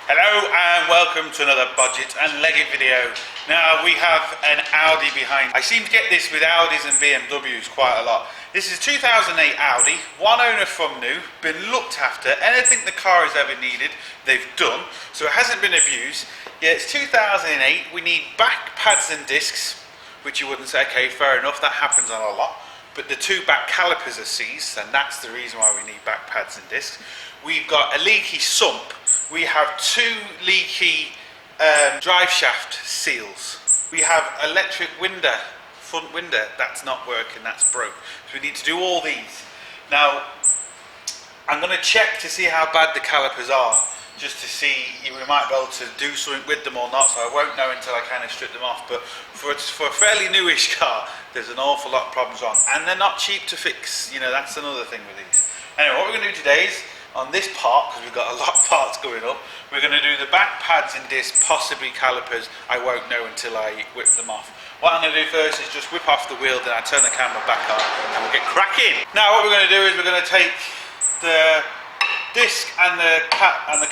Hello and welcome to another Bodgit and Leggit video. Now we have an Audi behind. I seem to get this with Audis and BMWs quite a lot. This is a 2008 Audi, one owner from new, been looked after. Anything the car has ever needed, they've done. So it hasn't been abused. Yeah, it's 2008. We need back pads and discs, which you wouldn't say, okay, fair enough, that happens on a lot. But the two back calipers are seized, and that's the reason why we need back pads and discs. We've got a leaky sump. We have two leaky drive shaft seals. We have electric window, front window, that's not working, that's broke. So we need to do all these. Now, I'm going to check to see how bad the calipers are, just to see if we might be able to do something with them or not, so I won't know until I kind of strip them off. But for a fairly newish car, there's an awful lot of problems wrong, and they're not cheap to fix. You know, that's another thing with these. Anyway, what we're going to do today is, on this part, because we've got a lot of parts going up, we're going to do the back pads and discs, possibly calipers. I won't know until I whip them off. What I'm going to do first is just whip off the wheel, then I turn the camera back on and we'll get cracking. Now what we're going to do is we're going to take the disc and the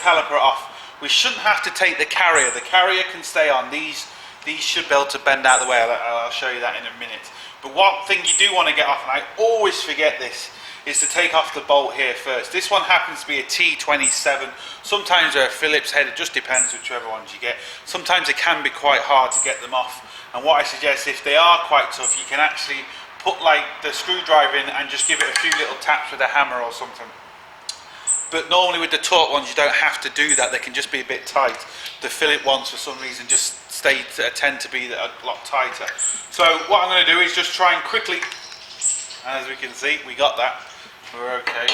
caliper off. We shouldn't have to take the carrier. The carrier can stay on. These should be able to bend out of the way. I'll show you that in a minute. But one thing you do want to get off, and I always forget this, is to take off the bolt here first. This one happens to be a T27. Sometimes they're a Phillips head, it just depends whichever ones you get. Sometimes it can be quite hard to get them off. And what I suggest, if they are quite tough, you can actually put like the screwdriver in and just give it a few little taps with a hammer or something. But normally with the taut ones you don't have to do that, they can just be a bit tight. The Phillips ones for some reason just tend to be a lot tighter. So what I'm going to do is just try and quickly, as we can see, we got that. We're okay.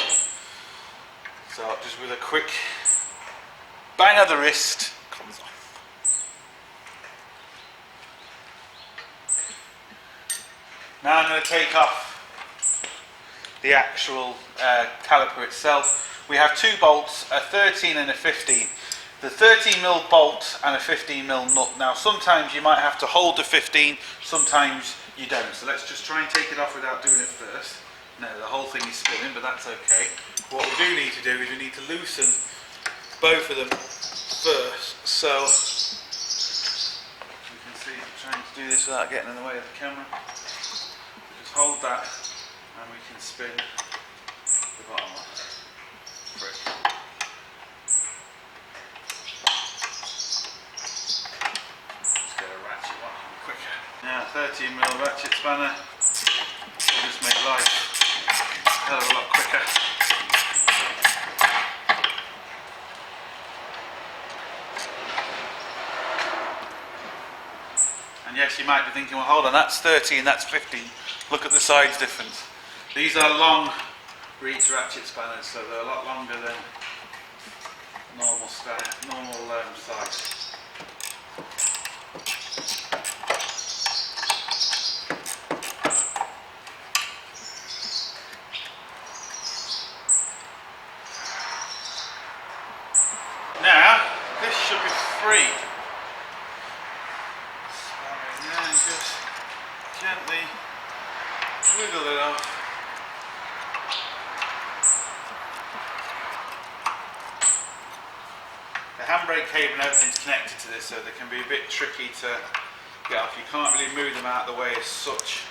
So just with a quick bang of the wrist, comes off. Now I'm going to take off the actual caliper itself. We have two bolts, a 13 and a 15. The 13mm bolt and a 15mm nut. Now sometimes you might have to hold the 15, sometimes you don't. So let's just try and take it off without doing it first. No, the whole thing is spinning, but that's okay. What we do need to do is we need to loosen both of them first. So you can see, I'm trying to do this without getting in the way of the camera. Just hold that and we can spin the bottom off. Great. Let's get a ratchet one quicker. Now 13mm ratchet spanner will just make life a hell of a lot quicker. And yes, you might be thinking, well hold on, that's 13, that's 15. Look at the size difference. These are long reach ratchet spanners, so they're a lot longer than normal size. Now, this should be free. So, and just gently wiggle it off. The handbrake cable and everything's connected to this, so they can be a bit tricky to get off. You can't really move them out of the way as such.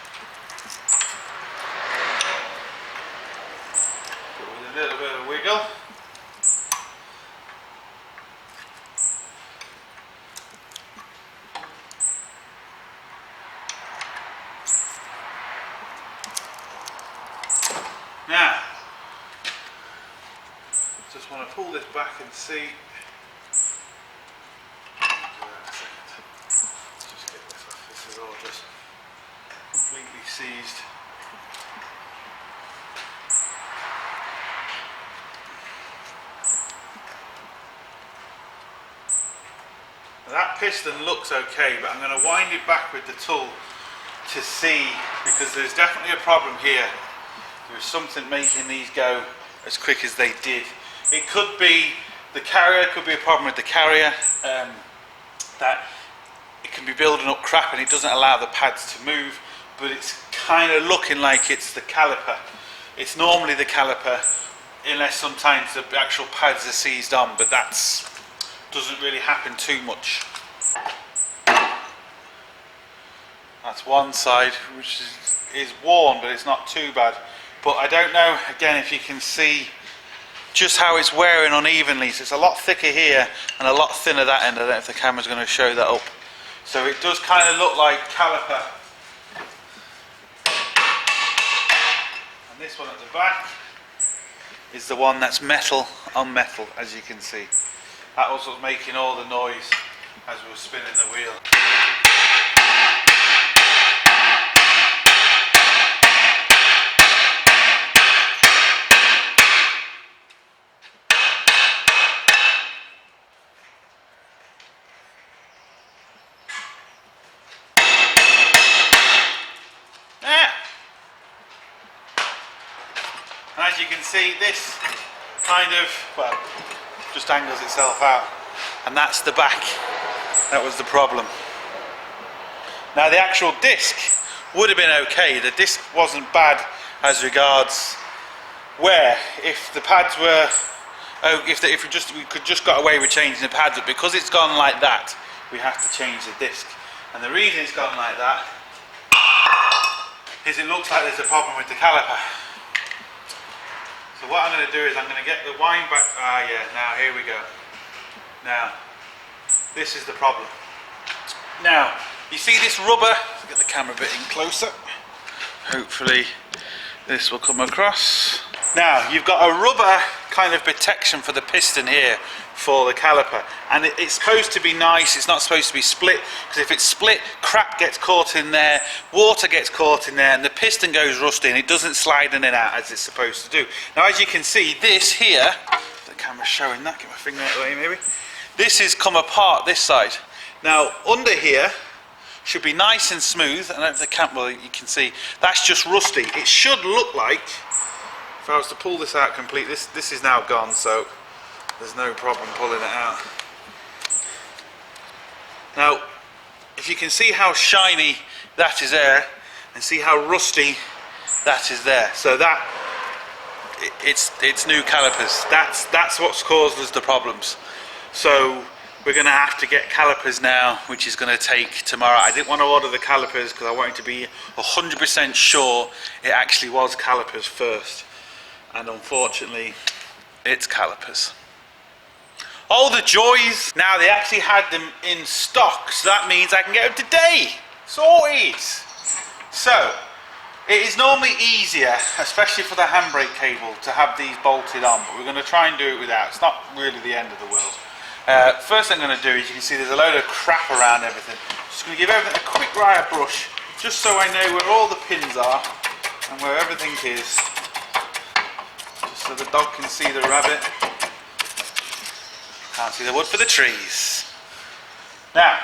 But with a little bit of wiggle. Now, just want to pull this back and see. Just get this off. This is all just completely seized. Now that piston looks okay, but I'm going to wind it back with the tool to see, because there's definitely a problem here. There's something making these go as quick as they did. It could be the carrier, could be a problem with the carrier, that it can be building up crap and it doesn't allow the pads to move, but it's kind of looking like it's the caliper. It's normally the caliper, unless sometimes the actual pads are seized on, but that's doesn't really happen too much. That's one side, which is worn, but it's not too bad. But I don't know, again, if you can see just how it's wearing unevenly. So it's a lot thicker here and a lot thinner that end. I don't know if the camera's going to show that up. So it does kind of look like caliper. And this one at the back is the one that's metal on metal, as you can see. That was what's making all the noise as we were spinning the wheel. And as you can see, this kind of, well, just angles itself out. And that's the back. That was the problem. Now the actual disc would have been okay. The disc wasn't bad as regards wear. If the pads were, we could just got away with changing the pads, but because it's gone like that, we have to change the disc. And the reason it's gone like that is it looks like there's a problem with the caliper. So what I'm going to do is I'm going to get the wind back. Yeah, now here we go. Now, this is the problem. Now, you see this rubber? Let's get the camera a bit in closer. Hopefully this will come across. Now, you've got a rubber kind of protection for the piston here for the caliper, and it's supposed to be nice. It's not supposed to be split, because if it's split, crap gets caught in there, water gets caught in there, and the piston goes rusty and it doesn't slide in and out as it's supposed to do. Now, as you can see, this here, the camera's showing that, get my finger out of the way maybe, this has come apart this side. Now, under here should be nice and smooth, and over the camera, well, you can see that's just rusty. It should look like, if I was to pull this out completely, this is now gone, so there's no problem pulling it out. Now, if you can see how shiny that is there, and see how rusty that is there, so that it's new calipers. That's what's caused us the problems. So we're going to have to get calipers now, which is going to take tomorrow. I didn't want to order the calipers because I wanted to be 100% sure it actually was calipers first, and unfortunately it's calipers. Oh, the joys! Now they actually had them in stock, so that means I can get them today. Sorted! So, it is normally easier, especially for the handbrake cable, to have these bolted on, but we're going to try and do it without. It's not really the end of the world. First thing I'm going to do is, you can see there's a load of crap around everything. Just going to give everything a quick wire brush, just so I know where all the pins are and where everything is, just so the dog can see the rabbit. Can't see the wood for the trees. Now,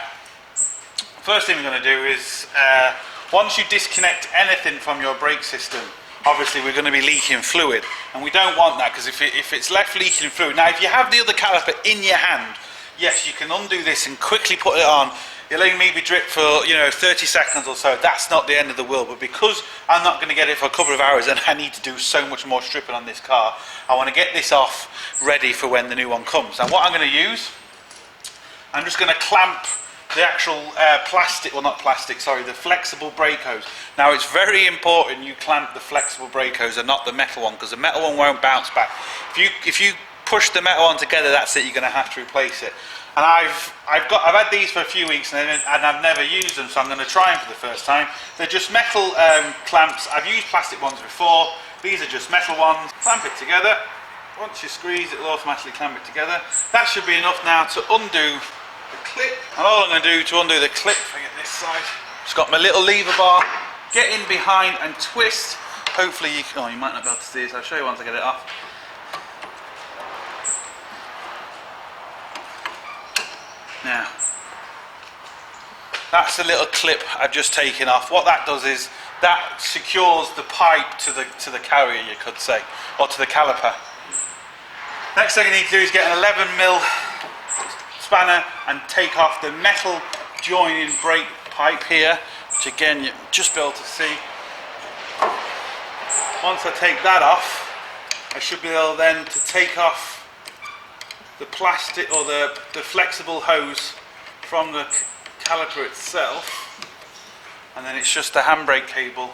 first thing we're going to do is, once you disconnect anything from your brake system, obviously we're going to be leaking fluid, and we don't want that, because if it's left leaking fluid, now if you have the other caliper in your hand, yes, you can undo this and quickly put it on. It'll only maybe drip for 30 seconds or so. That's not the end of the world, but because I'm not going to get it for a couple of hours and I need to do so much more stripping on this car, I want to get this off ready for when the new one comes. And what I'm going to use, I'm just going to clamp the actual the flexible brake hose. Now it's very important you clamp the flexible brake hose and not the metal one, because the metal one won't bounce back. If you push the metal one together, that's it, you're going to have to replace it. And I've had these for a few weeks and I've never used them, so I'm going to try them for the first time. They're just metal clamps. I've used plastic ones before. These are just metal ones. Clamp it together. Once you squeeze, it will automatically clamp it together. That should be enough now to undo the clip. And all I'm going to do to undo the clip, if I get this side, just got my little lever bar. Get in behind and twist. Hopefully you might not be able to see this. I'll show you once I get it off. Now, that's the little clip I've just taken off. What that does is that secures the pipe to the carrier, you could say, or to the caliper. Next thing I need to do is get an 11mm spanner and take off the metal joining brake pipe here, which again you'll just be able to see. Once I take that off, I should be able then to take off the plastic or the flexible hose from the caliper itself, and then it's just the handbrake cable,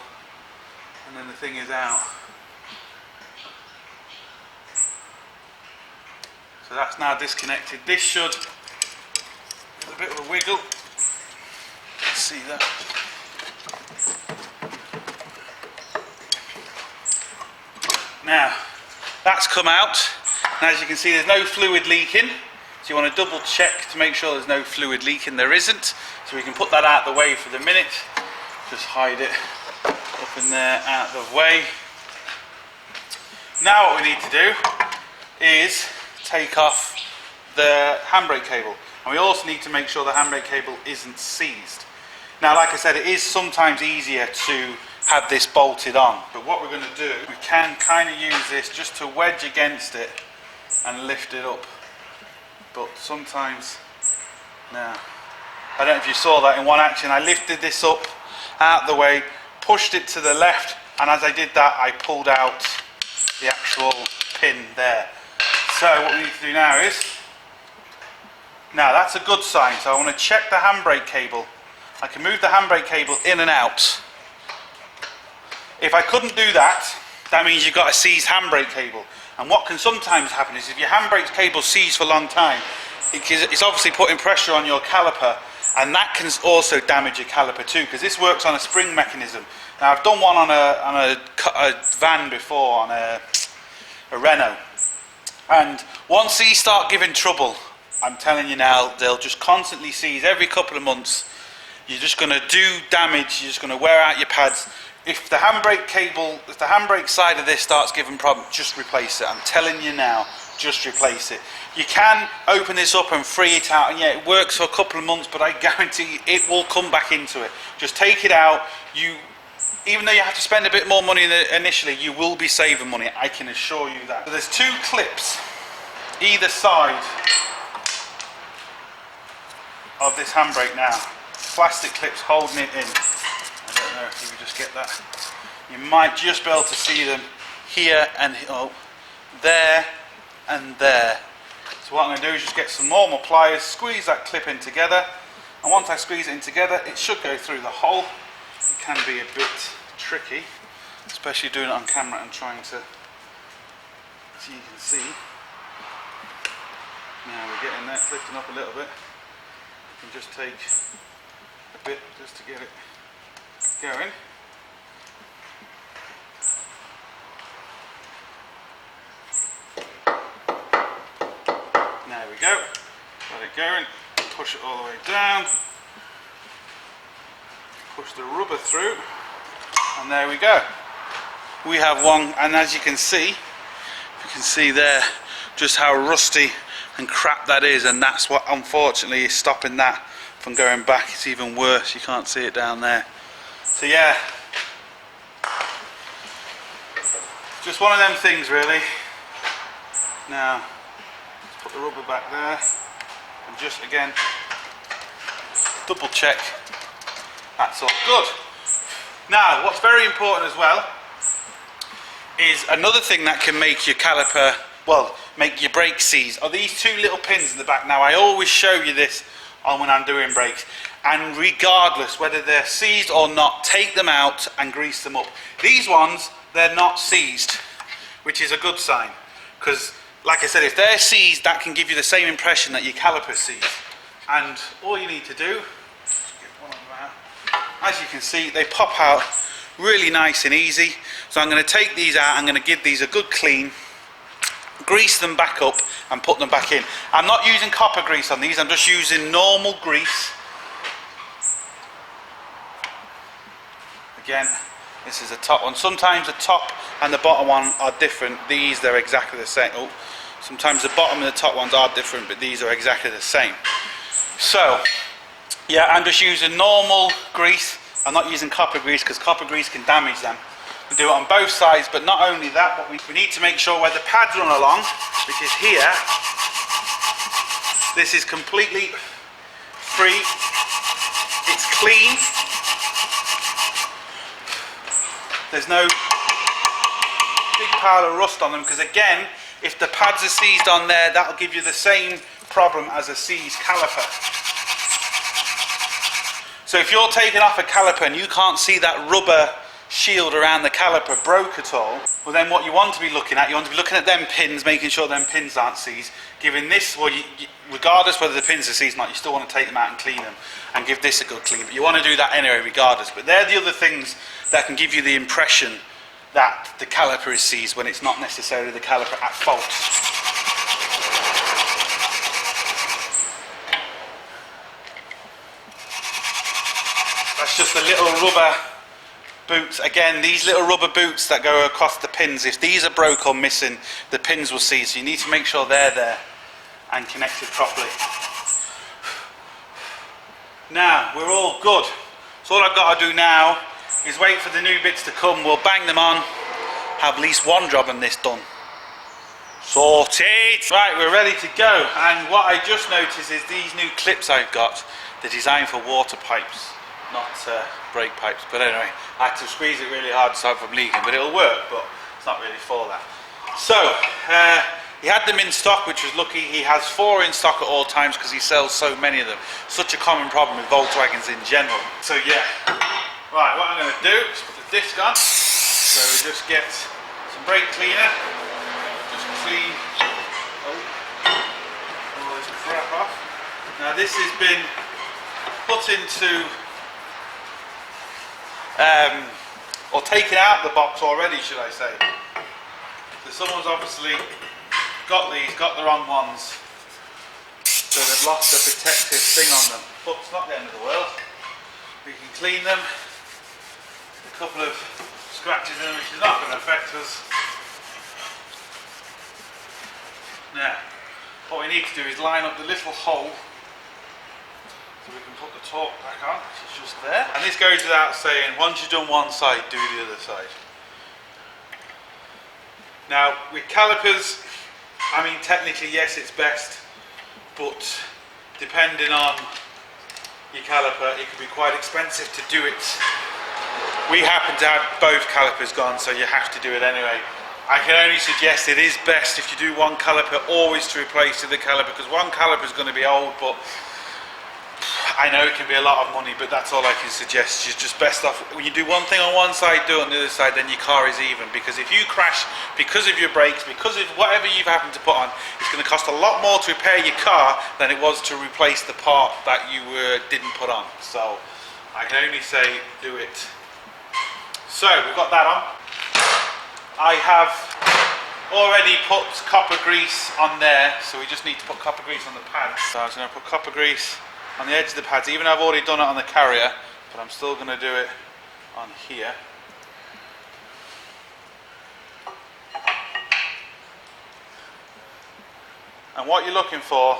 and then the thing is out. So that's now disconnected. This should, there's a bit of a wiggle. Let's see that. Now, that's come out, and as you can see there's no fluid leaking, so you want to double check to make sure there's no fluid leaking. There isn't, so we can put that out the way for the minute. Just hide it up in there, out of the way. Now what we need to do is take off the handbrake cable, and we also need to make sure the handbrake cable isn't seized. Now, like I said, it is sometimes easier to have this bolted on, but what we're going to do, we can kind of use this just to wedge against it and lift it up. But sometimes, now, I don't know if you saw that in one action, I lifted this up out the way, pushed it to the left, and as I did that I pulled out the actual pin there. So what we need to do now is, now that's a good sign, so I want to check the handbrake cable. I can move the handbrake cable in and out. If I couldn't do that, that means you've got a seized handbrake cable. And what can sometimes happen is if your handbrake cable seized for a long time, it's obviously putting pressure on your caliper, and that can also damage your caliper too, because this works on a spring mechanism. Now I've done one on a van before, on a Renault, and once these start giving trouble, I'm telling you now, they'll just constantly seize every couple of months. You're just going to do damage, you're just going to wear out your pads. If the handbrake cable, if the handbrake side of this starts giving problem, just replace it. I'm telling you now, just replace it. You can open this up and free it out, and yeah, it works for a couple of months, but I guarantee you it will come back into it. Just take it out. Even though you have to spend a bit more money initially, you will be saving money, I can assure you that. So there's two clips either side of this handbrake now. Plastic clips holding it in. I don't know if you can just get that. You might just be able to see them here and there and there. So what I'm going to do is just get some normal pliers, squeeze that clip in together, and once I squeeze it in together, it should go through the hole. It can be a bit tricky, especially doing it on camera and trying to, so you can see. Now we're getting there, it's lifting up a little bit. You can just take a bit just to get it going. There we go. Got it going. Push it all the way down. Push the rubber through, and there we go. We have one, and as you can see there just how rusty and crap that is, and that's what unfortunately is stopping that from going back. It's even worse, you can't see it down there. So yeah, just one of them things really. Now let's put the rubber back there and just again double check that's all good. Now what's very important as well is another thing that can make your caliper, well, make your brake seize, are these two little pins in the back. Now I always show you this on when I'm doing brakes, and regardless whether they're seized or not, take them out and grease them up. These ones, they're not seized, which is a good sign, because like I said, if they're seized, that can give you the same impression that your caliper's seized. And all you need to do, as you can see, they pop out really nice and easy. So I'm going to take these out, I'm going to give these a good clean, grease them back up and put them back in. I'm not using copper grease on these, I'm just using normal grease. Again, this is the top one. Sometimes the top and the bottom one are different. These, they're exactly the same. Oh, sometimes the bottom and the top ones are different, but these are exactly the same. So yeah, I'm just using normal grease. I'm not using copper grease because copper grease can damage them. We do it on both sides, but not only that, but we need to make sure where the pads run along, which is here, this is completely free, it's clean, there's no big pile of rust on them, because again, If the pads are seized on there, that'll give you the same problem as a seized caliper. So if you're taking off a caliper and you can't see that rubber shield around the caliper broke at all, well then what you want to be looking at, you want to be looking at them pins, making sure them pins aren't seized, giving this, well, regardless whether the pins are seized or not, you still want to take them out and clean them and give this a good clean, but you want to do that anyway regardless. But they're the other things that can give you the impression that the caliper is seized when it's not necessarily the caliper at fault. That's just a little rubber boots. Again, these little rubber boots that go across the pins, if these are broke or missing, the pins will seize. So you need to make sure they're there and connected properly. Now, we're all good. So all I've got to do now is wait for the new bits to come. We'll bang them on, have at least one job on this done. Sorted! Right, we're ready to go. And what I just noticed is these new clips I've got, they're designed for water pipes, not brake pipes. But anyway, I had to squeeze it really hard to stop from leaking, but it'll work, but it's not really for that. So, he had them in stock, which was lucky. He has 4 in stock at all times because he sells so many of them. Such a common problem with Volkswagens in general. So yeah. Right, what I'm going to do is put the disc on. So we just get some brake cleaner. Just clean all this crap off. Now this has been put into or taken out the box already, should I say. So someone's obviously got the wrong ones, so they've lost the protective thing on them. But it's not the end of the world. We can clean them. A couple of scratches in them, which is not going to affect us. Now, what we need to do is line up the little hole so we can put the torque back on, which is just there. And this goes without saying, once you've done one side, do the other side. Now, with calipers, I mean, technically, yes, it's best, but depending on your caliper, it can be quite expensive to do it. We happen to have both calipers gone, so you have to do it anyway. I can only suggest it is best if you do one caliper always to replace the other caliper, because one caliper is going to be old, but I know it can be a lot of money, but that's all I can suggest. It's just best off, when you do one thing on one side, do it on the other side, then your car is even. Because if you crash because of your brakes, because of whatever you've happened to put on, it's going to cost a lot more to repair your car than it was to replace the part that you didn't put on. So I can only say do it. So we've got that on. I have already put copper grease on there, so we just need to put copper grease on the pads. So I'm just going to put copper grease on the edge of the pads, even though I've already done it on the carrier, but I'm still going to do it on here. And what you're looking for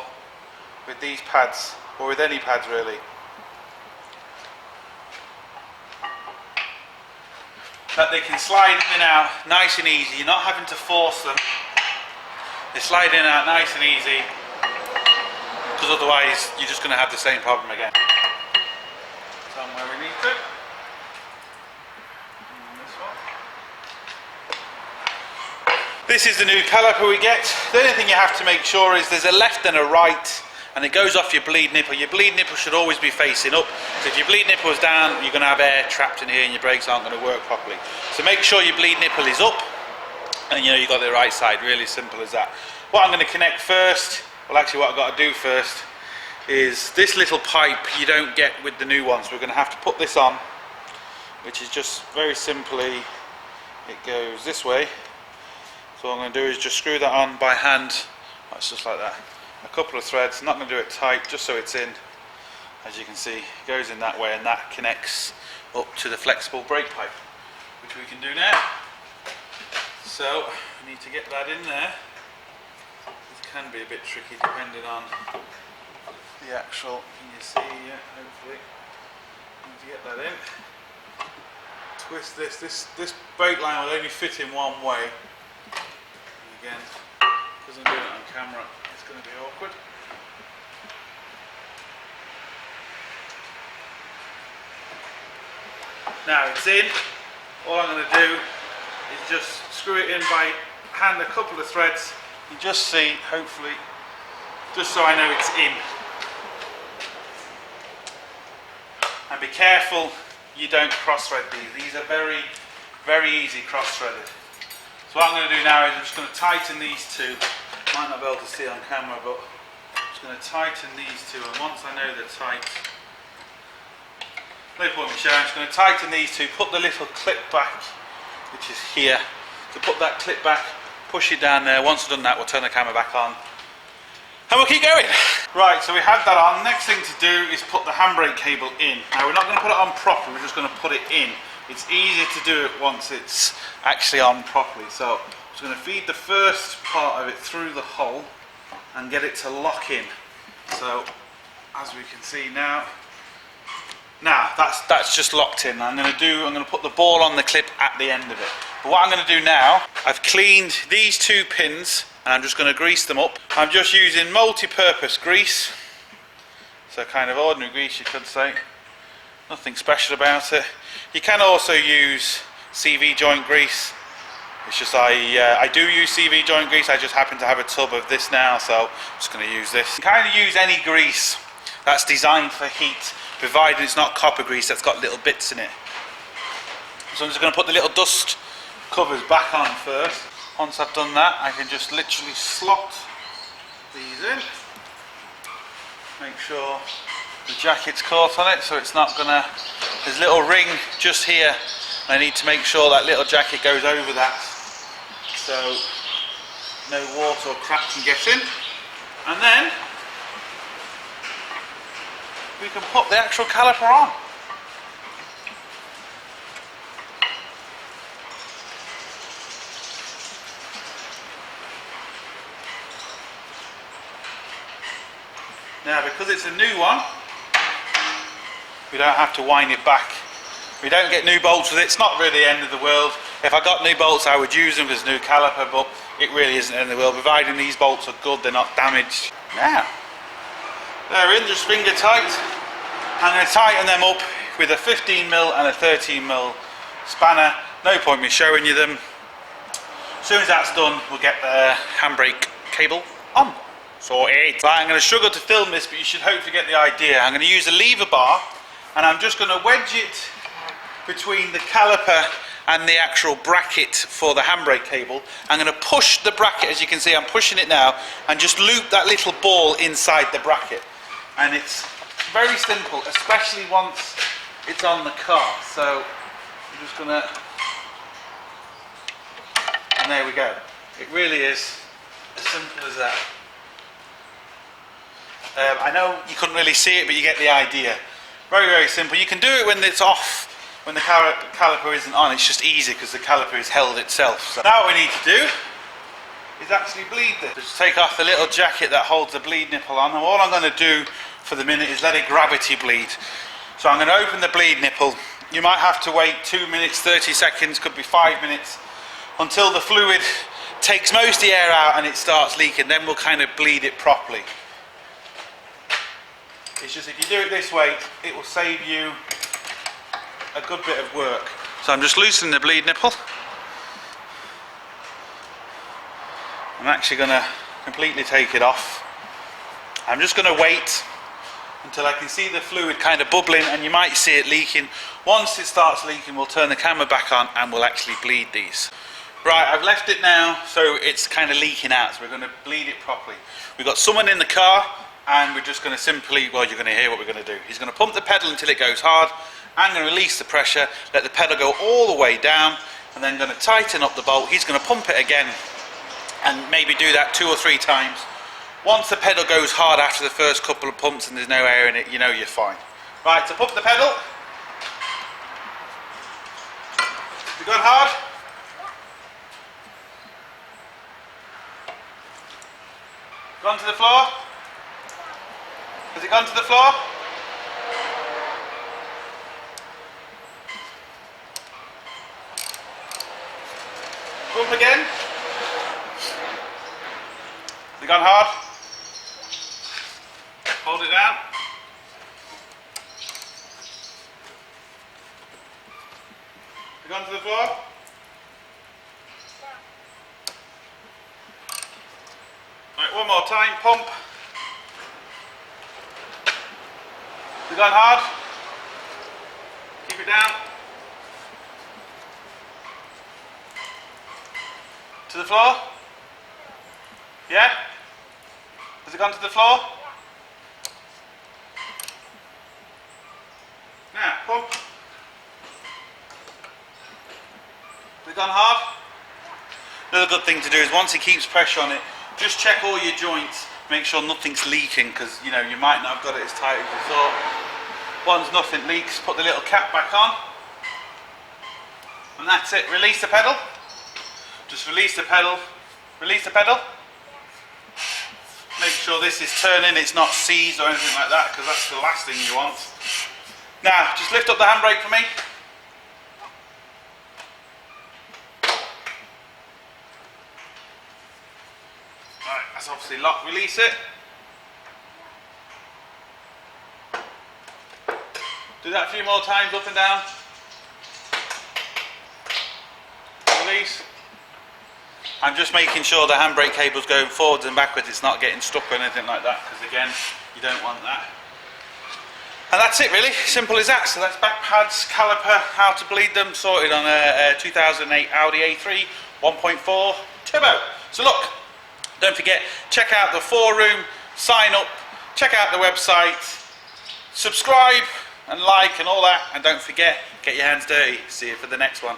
with these pads, or with any pads really, that they can slide in and out nice and easy. You're not having to force them. They slide in and out nice and easy, because otherwise you're just going to have the same problem again. Somewhere we need to. This is the new caliper we get. The only thing you have to make sure is there's a left and a right, and it goes off your bleed nipple. Your bleed nipple should always be facing up. So if your bleed nipple is down, you're going to have air trapped in here and your brakes aren't going to work properly. So make sure your bleed nipple is up, and you know you've got the right side. Really simple as that. What I'm going to connect first, well actually what I've got to do first, is this little pipe you don't get with the new ones. We're going to have to put this on, which is just very simply, it goes this way. So what I'm going to do is just screw that on by hand. That's just like that. A couple of threads, not going to do it tight, just so it's in. As you can see, it goes in that way, and that connects up to the flexible brake pipe, which we can do now. So we need to get that in there. It can be a bit tricky depending on the actual, can you see, yeah, hopefully. Need to get that in. Twist this brake line will only fit in one way. And again, because I'm doing it on camera, it's going to be awkward. Now it's in. All I'm going to do is just screw it in by hand, a couple of threads, You just see, hopefully, just so I know it's in. And be careful you don't cross-thread these. These are very, very easy cross-threaded. So what I'm going to do now is I'm just going to tighten these two. Might not be able to see on camera, but I'm just going to tighten these two, and once I know they're tight, no point in me showing, I'm just going to tighten these two, put the little clip back, which is here. So put that clip back, push it down there. Once I've done that, we'll turn the camera back on and we'll keep going. Right, so we had that on. Next thing to do is put the handbrake cable in. Now we're not going to put it on properly, we're just going to put it in. It's easier to do it once it's actually on properly. So I'm just going to feed the first part of it through the hole and get it to lock in. So as we can see now, that's just locked in. I'm going to put the ball on the clip at the end of it. But what I'm going to do now, I've cleaned these two pins and I'm just going to grease them up. I'm just using multi-purpose grease, so kind of ordinary grease you could say, nothing special about it. You can also use CV joint grease. It's just I do use CV joint grease, I just happen to have a tub of this now, so I'm just going to use this. You can kind of use any grease that's designed for heat, provided it's not copper grease that's got little bits in it. So I'm just going to put the little dust covers back on first. Once I've done that, I can just literally slot these in. Make sure the jacket's caught on it, so it's not gonna, there's a little ring just here. I need to make sure that little jacket goes over that, so no water or crap can get in. And then we can put the actual caliper on. Now, because it's a new one, we don't have to wind it back. We don't get new bolts with it. It's not really the end of the world. If I got new bolts, I would use them as new caliper, but it really isn't the end of the world, providing these bolts are good, they're not damaged. Now, they're in, just finger tight. I'm going to tighten them up with a 15mm and a 13mm spanner. No point me showing you them. As soon as that's done, we'll get the handbrake cable on. Sorted. Right, I'm going to struggle to film this, but you should hopefully get the idea. I'm going to use a lever bar, and I'm just going to wedge it between the caliper and the actual bracket for the handbrake cable. I'm going to push the bracket, as you can see, I'm pushing it now, and just loop that little ball inside the bracket. And it's very simple, especially once it's on the car. So I'm just going to, and there we go. It really is as simple as that. I know you couldn't really see it, but you get the idea. Very, very simple. You can do it when it's off, when the caliper isn't on. It's just easy because the caliper is held itself. So now what we need to do is actually bleed this. Just take off the little jacket that holds the bleed nipple on, and all I'm going to do for the minute is let it gravity bleed. So I'm going to open the bleed nipple. You might have to wait 2 minutes, 30 seconds, could be 5 minutes, until the fluid takes most of the air out and it starts leaking. Then we'll kind of bleed it properly. It's just, if you do it this way, it will save you a good bit of work. So I'm just loosening the bleed nipple. I'm actually going to completely take it off. I'm just going to wait until I can see the fluid kind of bubbling, and you might see it leaking. Once it starts leaking, we'll turn the camera back on and we'll actually bleed these. Right, I've left it now so it's kind of leaking out, so we're going to bleed it properly. We've got someone in the car, and we're just going to simply, well, you're going to hear what we're going to do. He's going to pump the pedal until it goes hard. I'm going to release the pressure, let the pedal go all the way down, and then going to tighten up the bolt. He's going to pump it again, and maybe do that 2 or 3 times. Once the pedal goes hard after the first couple of pumps and there's no air in it, you know you're fine. Right, so pump the pedal. Has it gone hard? Gone to the floor? Has it gone to the floor? Pump again. Has it gone hard? Hold it down. Has it gone to the floor? Right, one more time, pump. We've gone hard. Keep it down. To the floor? Yeah? Has it gone to the floor? Now, pump. We've gone hard. Another good thing to do is once it keeps pressure on it, just check all your joints, make sure nothing's leaking, because you know you might not have got it as tight as you thought. Once nothing leaks, put the little cap back on, and that's it. Release the pedal. Just release the pedal. Release the pedal. Make sure this is turning, it's not seized or anything like that, because that's the last thing you want. Now, just lift up the handbrake for me. Right, that's obviously locked. Release it. Do that a few more times, up and down. Release. I'm just making sure the handbrake cable's going forwards and backwards, it's not getting stuck or anything like that, because again, you don't want that. And that's it really, simple as that. So that's back pads, caliper, how to bleed them, sorted on a 2008 Audi A3 1.4 turbo. So look, don't forget, check out the forum, sign up, check out the website, subscribe and like and all that, and don't forget, get your hands dirty. See you for the next one.